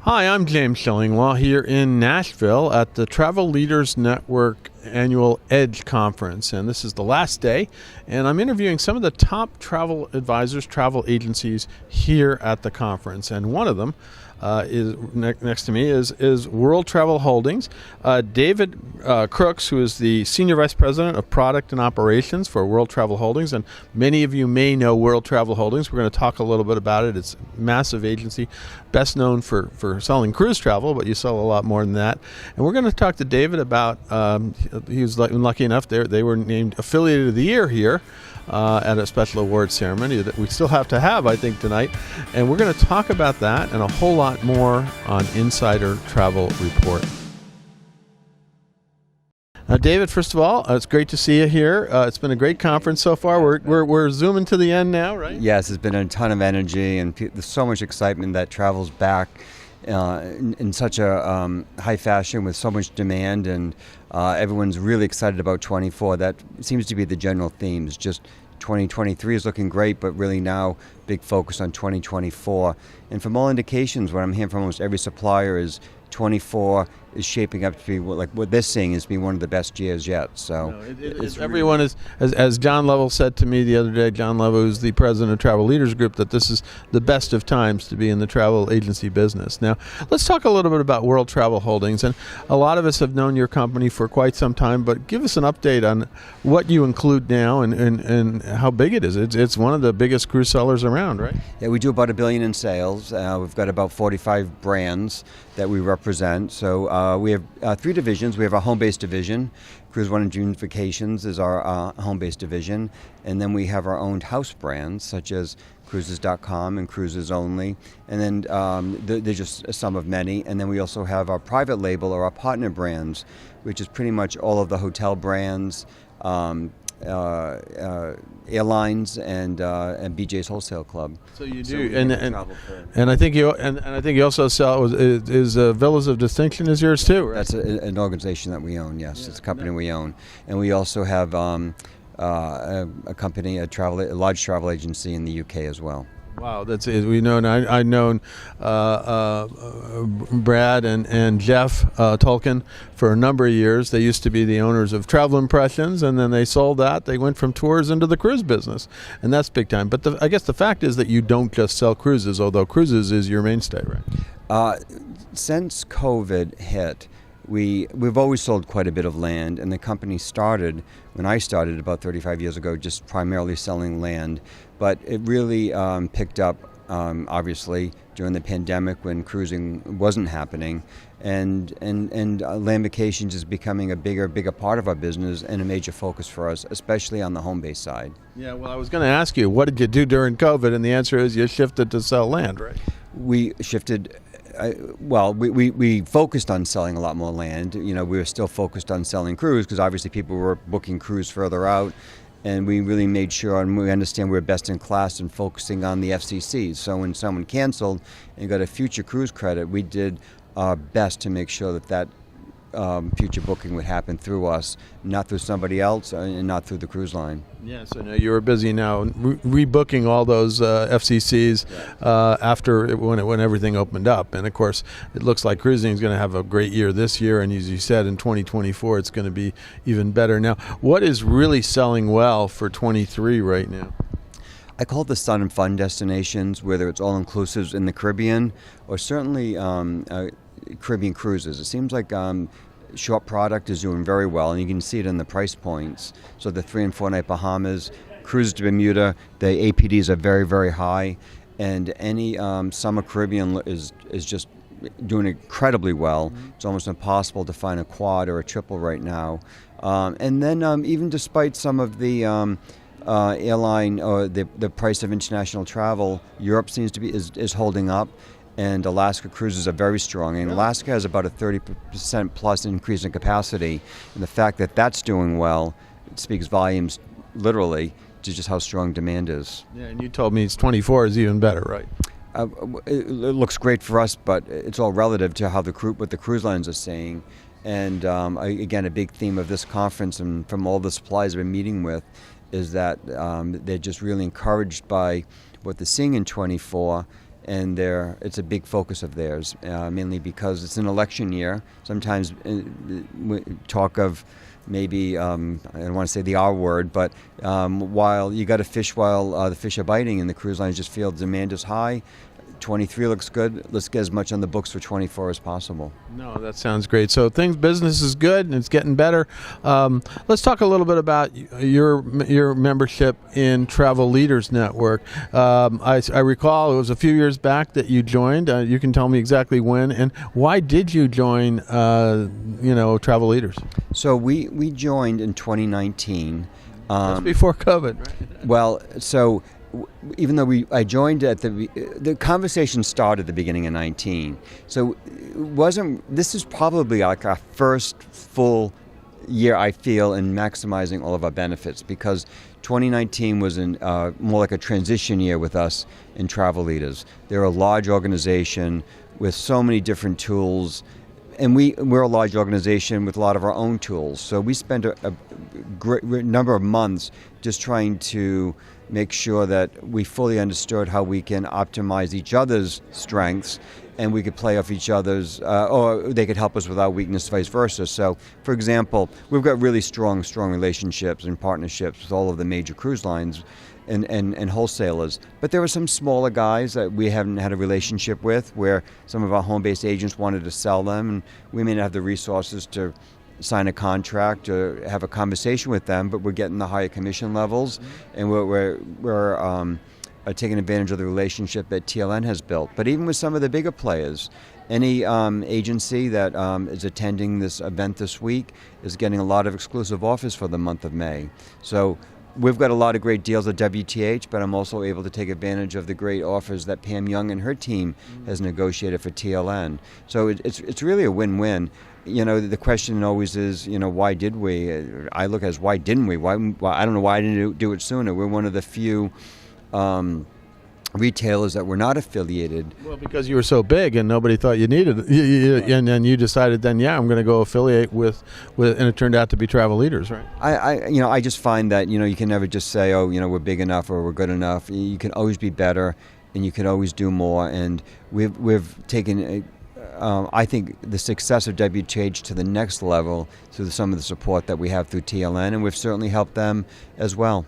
Hi, I'm James Shillinglaw here in Nashville at the Travel Leaders Network annual EDGE conference, and this is the last day, and I'm interviewing some of the top travel advisors, travel agencies here at the conference, and one of them is next to me is World Travel Holdings. David Crooks, who is the Senior Vice President of Product and Operations for World Travel Holdings, and many of you may know World Travel Holdings. We're going to talk a little bit about it. It's a massive agency, best known for selling cruise travel, but you sell a lot more than that. And we're going to talk to David about, he was lucky enough, they were named Affiliate of the Year here at a special awards ceremony that we still have to have, I think, tonight. And we're going to talk about that and a whole lot more on Insider Travel Report. David, first of all, it's great to see you here. It's been a great conference so far. We're zooming to the end now, right? Yes, there's been a ton of energy, and there's so much excitement that travel's back in such a high fashion with so much demand, and everyone's really excited about 24. That seems to be the general theme. It's just 2023 is looking great, but really now big focus on 2024. And from all indications, what I'm hearing from almost every supplier is 24 is shaping up to be what they're seeing is being one of the best years yet. So everyone is, as John Lovell said to me the other day. John Lovell, who's the president of Travel Leaders Group, that this is the best of times to be in the travel agency business. Now, let's talk a little bit about World Travel Holdings. And a lot of us have known your company for quite some time, but give us an update on what you include now and how big it is. It's one of the biggest cruise sellers around, right? Yeah, we do about $1 billion in sales. We've got about 45 brands that we represent. So we have three divisions. We have our home-based division. Cruise One and June Vacations is our home-based division. And then we have our owned house brands, such as Cruises.com and Cruises Only. And then they're just some of many. And then we also have our private label or our partner brands, which is pretty much all of the hotel brands, airlines, and BJ's Wholesale Club. So you do, and I think you also sell is Villas of Distinction is yours too, right? That's an organization that we own. Yes, it's a company we own, and we also have a company, a large travel agency in the UK as well. Wow, that's it. We know. I've known Brad and Jeff Tolkien for a number of years. They used to be the owners of Travel Impressions, and then they sold that. They went from tours into the cruise business, and that's big time. But I guess the fact is that you don't just sell cruises, although cruises is your mainstay, right? Since COVID hit, we've always sold quite a bit of land, and the company started, when I started about 35 years ago, just primarily selling land. But it really picked up, obviously, during the pandemic when cruising wasn't happening, and land vacations is becoming a bigger part of our business and a major focus for us, especially on the home-based side. Yeah, well, I was going to ask you, what did you do during COVID? And the answer is you shifted to sell land, right? We shifted. We focused on selling a lot more land. You know, we were still focused on selling cruise because obviously people were booking cruise further out, and we really made sure, and we understand we're best in class in focusing on the FCCs. So when someone canceled and got a future cruise credit, we did our best to make sure that future booking would happen through us, not through somebody else, and not through the cruise line. Yeah, so now you were busy now rebooking all those FCCs after when everything opened up. And of course, it looks like cruising is going to have a great year this year, and as you said, in 2024 it's going to be even better. Now, what is really selling well for 23 right now? I call it the sun and fun destinations, whether it's all-inclusives in the Caribbean or certainly Caribbean cruises. It seems like short product is doing very well, and you can see it in the price points. So the 3 and 4 night Bahamas, cruises to Bermuda, the APDs are very, very high, and any summer Caribbean is just doing incredibly well. Mm-hmm. It's almost impossible to find a quad or a triple right now. And then even despite some of the airline or the price of international travel, Europe seems to be is holding up. And Alaska cruises are very strong. And Alaska has about a 30% plus increase in capacity. And the fact that that's doing well, it speaks volumes, literally, to just how strong demand is. Yeah, and you told me it's 24 is even better, right? It looks great for us, but it's all relative to how what the cruise lines are saying. And again, a big theme of this conference and from all the suppliers I've been meeting with is that they're just really encouraged by what they're seeing in 24. and it's a big focus of theirs, mainly because it's an election year. Sometimes we talk of maybe, I don't want to say the R word, but while you got to fish while the fish are biting, and the cruise lines just feel demand is high, 23 looks good. Let's get as much on the books for 24 as possible. No, that sounds great. So business is good and it's getting better. Let's talk a little bit about your membership in Travel Leaders Network. I recall it was a few years back that you joined. You can tell me exactly when and why did you join? Travel Leaders. So we joined in 2019. Just before COVID, right? Well, so even though I joined at the conversation started at the beginning of 19, so this is probably like our first full year, I feel, in maximizing all of our benefits, because 2019 was more like a transition year with us in Travel Leaders. They're a large organization with so many different tools, and we're a large organization with a lot of our own tools. So we spent a great number of months just trying to make sure that we fully understood how we can optimize each other's strengths, and we could play off each other's, or they could help us with our weakness, vice versa. So, for example, we've got really strong relationships and partnerships with all of the major cruise lines and wholesalers. But there were some smaller guys that we haven't had a relationship with, where some of our home-based agents wanted to sell them, and we may not have the resources to sign a contract or have a conversation with them, but we're getting the higher commission levels, and we're taking advantage of the relationship that TLN has built. But even with some of the bigger players, any agency that is attending this event this week is getting a lot of exclusive offers for the month of May. So we've got a lot of great deals at WTH, but I'm also able to take advantage of the great offers that Pam Young and her team has negotiated for TLN. So it's really a win-win. The question always is, why did we? I look as why didn't we? Why I don't know why I didn't do it sooner. We're one of the few retailers that were not affiliated. Well, because you were so big and nobody thought you needed it, and then you decided, I'm going to go affiliate with, and it turned out to be Travel Leaders, right? I just find that you can never just say, we're big enough or we're good enough. You can always be better, and you can always do more. And we've taken I think the success of WTH to the next level through some of the support that we have through TLN, and we've certainly helped them as well.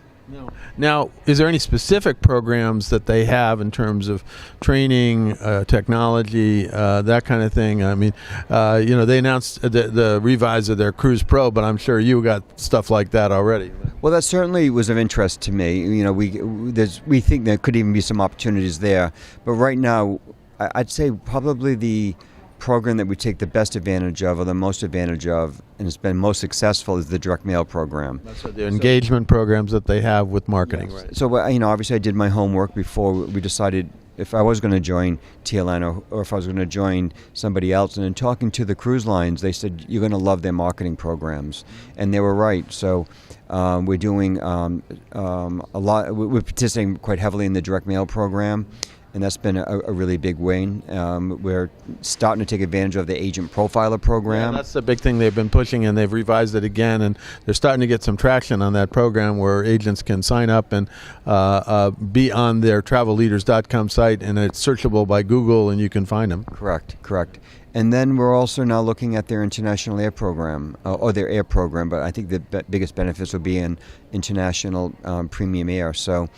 Now, is there any specific programs that they have in terms of training, technology, that kind of thing? I mean, they announced the revise of their Cruise Pro, but I'm sure you got stuff like that already. Well, that certainly was of interest to me. We think there could even be some opportunities there, but right now, I'd say probably the program that we take the best advantage of, or the most advantage of, and it's been most successful, is the direct mail program. That's the engagement programs that they have with marketing. Yes. Right. So obviously I did my homework before we decided if I was going to join TLN or if I was going to join somebody else. And in talking to the cruise lines, they said you're going to love their marketing programs, and they were right. So we're doing a lot. We're participating quite heavily in the direct mail program, and that's been a really big win. We're starting to take advantage of the agent profiler program. Yeah, that's the big thing they've been pushing, and they've revised it again, and they're starting to get some traction on that program where agents can sign up and be on their travelleaders.com site, and it's searchable by Google, and you can find them. Correct. And then we're also now looking at their international air program, or their air program, but I think the biggest benefits will be in international premium air. So.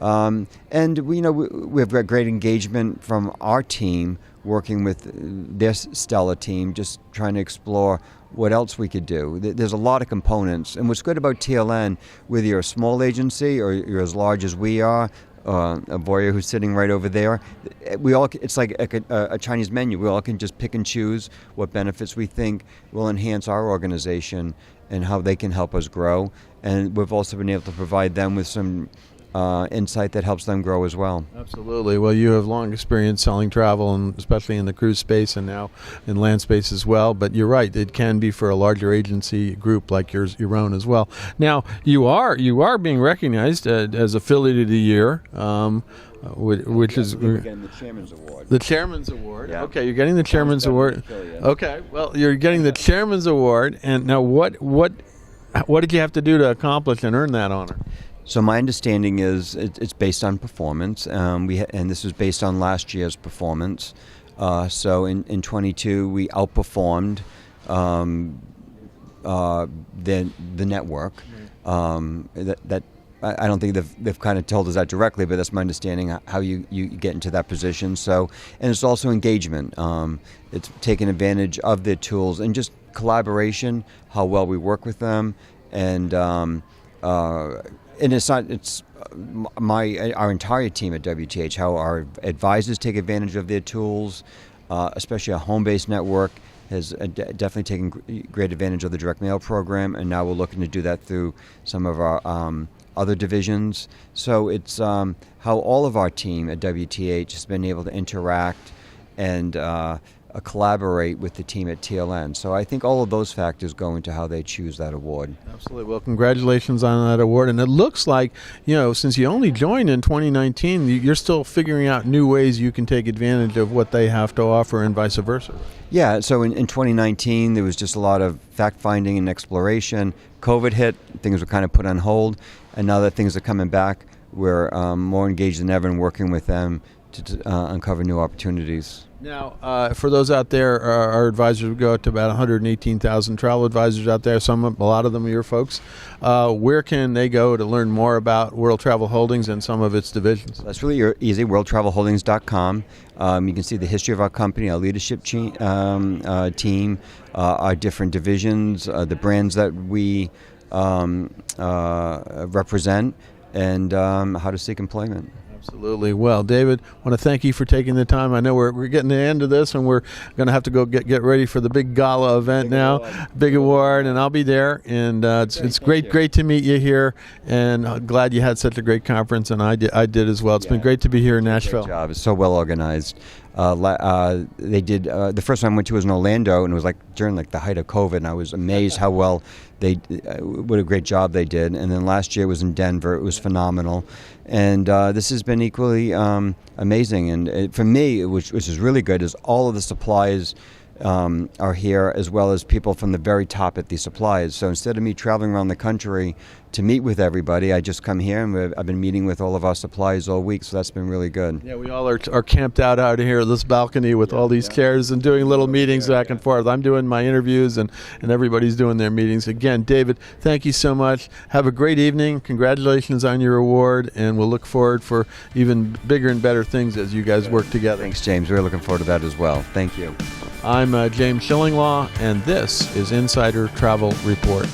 And we've got great engagement from our team working with their Stella team, just trying to explore what else we could do. There's a lot of components, and what's good about TLN, whether you're a small agency or you're as large as we are, Voya, who's sitting right over there, it's like a Chinese menu. We all can just pick and choose what benefits we think will enhance our organization and how they can help us grow. And we've also been able to provide them with some insight that helps them grow as well. Absolutely. Well, you have long experience selling travel, and especially in the cruise space and now in land space as well. But you're right; it can be for a larger agency group like your own as well. Now, you are being recognized as Affiliate of the Year, which is getting the Chairman's Award. The Chairman's Award. Yeah. Okay, you're getting the Chairman's Award. Okay. Well, you're getting the Chairman's Award, and now what did you have to do to accomplish and earn that honor? So my understanding is it's based on performance. And this was based on last year's performance. So in 22 we outperformed the network. That I don't think they've kind of told us that directly, but that's my understanding how you get into that position. So, and it's also engagement. It's taking advantage of their tools and just collaboration, how well we work with them, and it's not it's our entire team at WTH, how our advisors take advantage of their tools, especially our home-based network has definitely taken great advantage of the direct mail program, and now we're looking to do that through some of our other divisions. So it's how all of our team at WTH has been able to interact and collaborate with the team at TLN. So I think all of those factors go into how they choose that award. Absolutely. Well, congratulations on that award. And it looks like, since you only joined in 2019, you're still figuring out new ways you can take advantage of what they have to offer and vice versa. Yeah, so in 2019, there was just a lot of fact-finding and exploration. COVID hit, things were kind of put on hold, and now that things are coming back, we're more engaged than ever in working with them to uncover new opportunities. Now, for those out there, our advisors go to about 118,000 travel advisors out there. A lot of them are your folks. Where can they go to learn more about World Travel Holdings and some of its divisions? That's really easy, worldtravelholdings.com. You can see the history of our company, our leadership team, our different divisions, the brands that we represent, and how to seek employment. Absolutely. Well, David, I want to thank you for taking the time. I know we're getting to the end of this, and we're going to have to go get ready for the big gala event big award, and I'll be there. And it's great to meet you here, and glad you had such a great conference, and I did as well. It's been great to be here in Nashville. Great job. It's so well organized. They did the first time I went to was in Orlando, and it was during the height of COVID, and I was amazed how well what a great job they did. And then last year was in Denver. It was phenomenal, and this has been equally amazing. And for me, which is really good, is all of the suppliers are here, as well as people from the very top at these suppliers. So instead of me traveling around the country to meet with everybody, I just come here, and I've been meeting with all of our suppliers all week, so that's been really good. Yeah, we all are camped out here at this balcony with all these chairs and doing little meetings back and forth. I'm doing my interviews, and everybody's doing their meetings. Again, David, thank you so much. Have a great evening. Congratulations on your award, and we'll look forward for even bigger and better things as you guys work together. Thanks, James. We're looking forward to that as well. Thank you. I'm James Shillinglaw, and this is Insider Travel Report.